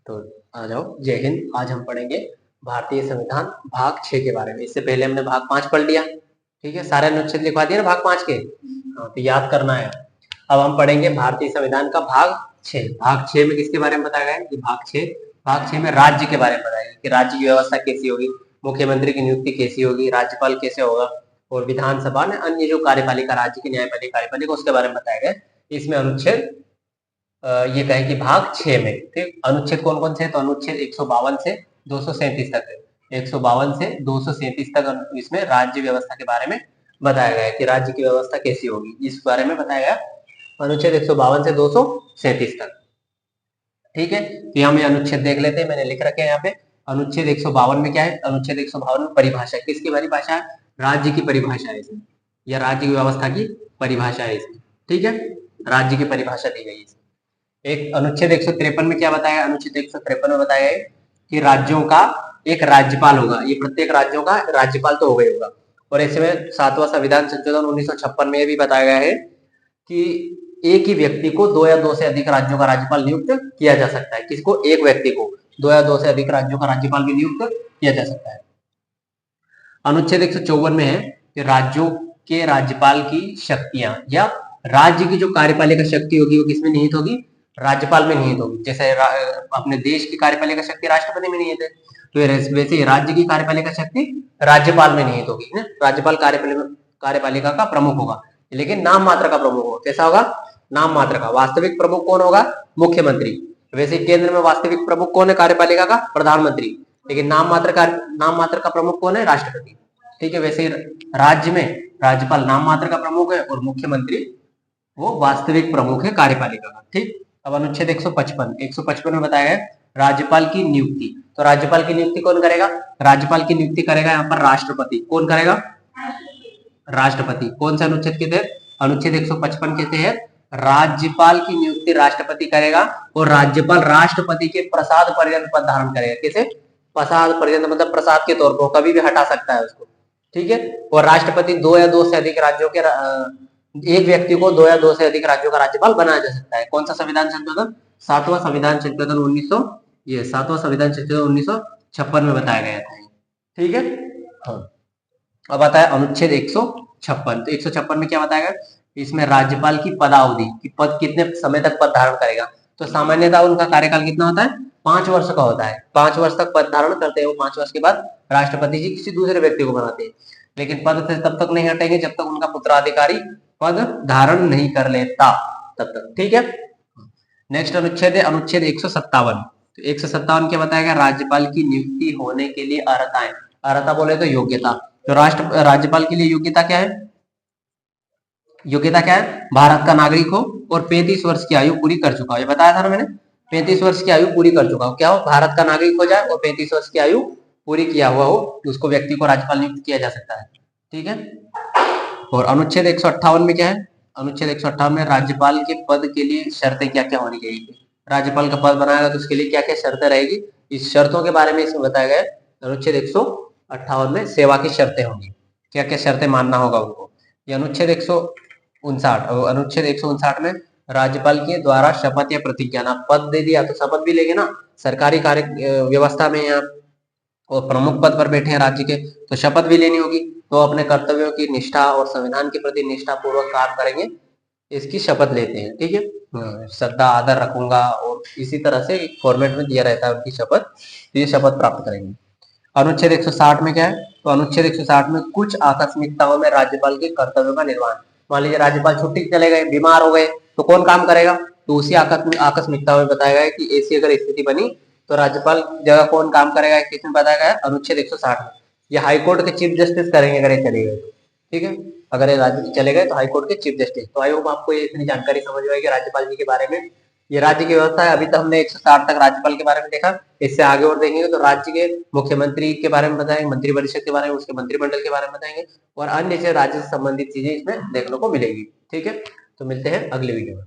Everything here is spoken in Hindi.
तो आ जाओ। जय हिंद। आज हम पढ़ेंगे भारतीय संविधान भाग 6 के बारे में। इससे पहले हमने भाग 5 पढ़ लिया, ठीक है, सारे अनुच्छेद लिखवा दिए ना भाग 5 के। हाँ, तो याद करना है। अब हम पढ़ेंगे भारतीय संविधान का भाग 6। भाग 6 में किसके बारे में बताया गया है कि भाग 6 में राज्य के बारे में बताया गया कि राज्य की व्यवस्था कैसी होगी, मुख्यमंत्री की नियुक्ति कैसी होगी, राज्यपाल कैसे होगा, और विधानसभा में अन्य जो कार्यपालिका, राज्य की न्यायपालिका, कार्यपालिका, उसके बारे में बताया गया। इसमें अनुच्छेद ये कहे कि भाग 6 में, ठीक, अनुच्छेद कौन कौन से हैं? तो अनुच्छेद 152 से 237 तक है। 152 से 237 तक इसमें राज्य व्यवस्था के बारे में बताया गया है कि राज्य की व्यवस्था कैसी होगी, इस बारे में बताया गया अनुच्छेद 152 से 237 तक। ठीक है, तो हम ये अनुच्छेद देख लेते हैं, मैंने लिख रखे हैं यहाँ पे। अनुच्छेद 152 में क्या है? अनुच्छेद 152 में परिभाषा, किसकी परिभाषा है? राज्य की परिभाषा है इसमें, या राज्य की व्यवस्था की परिभाषा है इसमें। ठीक है, राज्य की परिभाषा दी गई है। एक अनुच्छेद 153 में क्या बताया? अनुच्छेद 153 में बताया है कि राज्यों का एक राज्यपाल होगा। ये प्रत्येक राज्यों का राज्यपाल तो होगा ही होगा। और ऐसे में 7वां संविधान संशोधन 1956 में भी बताया गया है कि एक ही व्यक्ति को 2 या 2 से अधिक राज्यों का राज्यपाल नियुक्त किया जा सकता है। किसको? एक व्यक्ति को 2 या 2 से अधिक राज्यों का राज्यपाल भी नियुक्त किया जा सकता है। अनुच्छेद 154 में है कि राज्यों के राज्यपाल की शक्तियां या राज्य की जो कार्यपालिका शक्ति होगी वो किसमें निहित होगी? राज्यपाल में निहित होगी। जैसे अपने देश की कार्यपालिका शक्ति राष्ट्रपति में निहित है, तो वैसे राज्य की कार्यपालिका शक्ति राज्यपाल में निहित होगी ना। राज्यपाल कार्यपालिका का प्रमुख होगा, लेकिन नाम मात्र का प्रमुख होगा। कैसा होगा? नाम मात्र का। वास्तविक प्रमुख कौन होगा? मुख्यमंत्री। वैसे केंद्र में वास्तविक प्रमुख कौन है कार्यपालिका का? प्रधानमंत्री। लेकिन नाम मात्र का प्रमुख कौन है? राष्ट्रपति। ठीक है, वैसे राज्य में राज्यपाल नाम मात्र का प्रमुख है और मुख्यमंत्री वो वास्तविक प्रमुख है कार्यपालिका का। ठीक, अब अनुच्छेद 155 में बताया है राज्यपाल की नियुक्ति। तो राज्यपाल की नियुक्ति कौन करेगा? राज्यपाल की नियुक्ति करेगा यहाँ पर राष्ट्रपति। कौन करेगा? राष्ट्रपति। कौन से अनुच्छेद के तहत? अनुच्छेद 155 के तहत राज्यपाल की नियुक्ति राष्ट्रपति करेगा, और राज्यपाल राष्ट्रपति के प्रसाद पर्यंत पद धारण करेगा। कैसे? प्रसाद पर्यंत मतलब प्रसाद के तौर पर, कभी भी हटा सकता है उसको। ठीक है, और राष्ट्रपति 2 या 2 से अधिक राज्यों के एक व्यक्ति को 2 या 2 से अधिक राज्यों का राज्यपाल बनाया जा सकता है। कौन सा संविधान संशोधन? 7वां संविधान संशोधन 1956 में बताया गया था। ठीक है, हाँ। अब आता है अनुच्छेद 156। तो 156 में क्या बताया गया? इसमें राज्यपाल की पदावधि कि पद कितने समय तक पद धारण करेगा। तो सामान्यतः उनका कार्यकाल कितना होता है? 5 वर्ष का होता है। 5 वर्ष तक पद धारण करते हैं वो। 5 वर्ष के बाद राष्ट्रपति जी किसी दूसरे व्यक्ति को बनाते हैं, लेकिन पद से तब तक नहीं हटेंगे जब तक उनका पुत्राधिकारी पद धारण नहीं कर लेता, तब तक। ठीक है, नेक्स्ट अनुच्छेद है अनुच्छेद 157। तो 157 क्या बताया गया? राज्यपाल की नियुक्ति होने के लिए अर्हताएं। अर्हता बोले तो योग्यता। तो राज्यपाल के लिए योग्यता क्या है? योग्यता क्या है? भारत का नागरिक हो और 35 वर्ष की आयु पूरी कर चुका हो। ये बताया था ना मैंने, 35 वर्ष की आयु पूरी कर चुका हो। क्या हो? भारत का नागरिक हो जाए और 35 वर्ष की आयु पूरी किया हुआ हो, उसको व्यक्ति को राज्यपाल नियुक्त किया जा सकता है। ठीक है, और अनुच्छेद 158 में क्या है? अनुच्छेद 158 में राज्यपाल के पद के लिए शर्तें क्या क्या होनी चाहिए। राज्यपाल का पद बनाएगा तो उसके लिए क्या क्या शर्तें रहेगी, इस शर्तों के बारे में इसमें बताया गया है। अनुच्छेद 158 में सेवा की शर्तें होंगी, क्या क्या शर्तें मानना होगा उनको। ये अनुच्छेद 159 में राज्यपाल के द्वारा शपथ या प्रतिज्ञा, ना पद दे दिया तो शपथ भी लेंगे ना। सरकारी कार्य व्यवस्था में आप और प्रमुख पद पर बैठे हैं राज्य के, तो शपथ भी लेनी होगी। तो अपने कर्तव्यों की निष्ठा और संविधान के प्रति निष्ठा पूर्वक काम करेंगे, इसकी शपथ लेते हैं। ठीक है, श्रद्धा आदर रखूंगा, और इसी तरह से एक फॉर्मेट में दिया रहता है उनकी शपथ, तो ये शपथ प्राप्त करेंगे। अनुच्छेद 160 में क्या है? तो अनुच्छेद 160 में कुछ आकस्मिकताओं में राज्यपाल के कर्तव्यों का निर्वहन। मान लीजिए राज्यपाल छुट्टी चले गए, बीमार हो गए, तो कौन काम करेगा? तो उसी आकस्मिकता में बताया गया है कि ऐसी अगर स्थिति बनी तो राज्यपाल जगह कौन काम करेगा, किसमें बताया गया है? अनुच्छेद 160 में। ये हाईकोर्ट के चीफ जस्टिस करेंगे अगर ये चले गए तो। ठीक है, अगर ये राज्य चले गए तो हाईकोर्ट के चीफ जस्टिस। तो आई होप आपको ये इतनी जानकारी समझ में आएगी राज्यपाल जी के बारे में। ये राज्य की व्यवस्था है। अभी तक हमने 160 तक राज्यपाल के बारे में देखा, इससे आगे और देखेंगे तो राज्य के मुख्यमंत्री के बारे में बताएंगे, मंत्रिपरिषद के बारे में, उसके मंत्रिमंडल के बारे में बताएंगे, और अन्य राज्य से संबंधित चीजें इसमें देखने को मिलेगी। ठीक है, तो मिलते हैं अगले वीडियो में।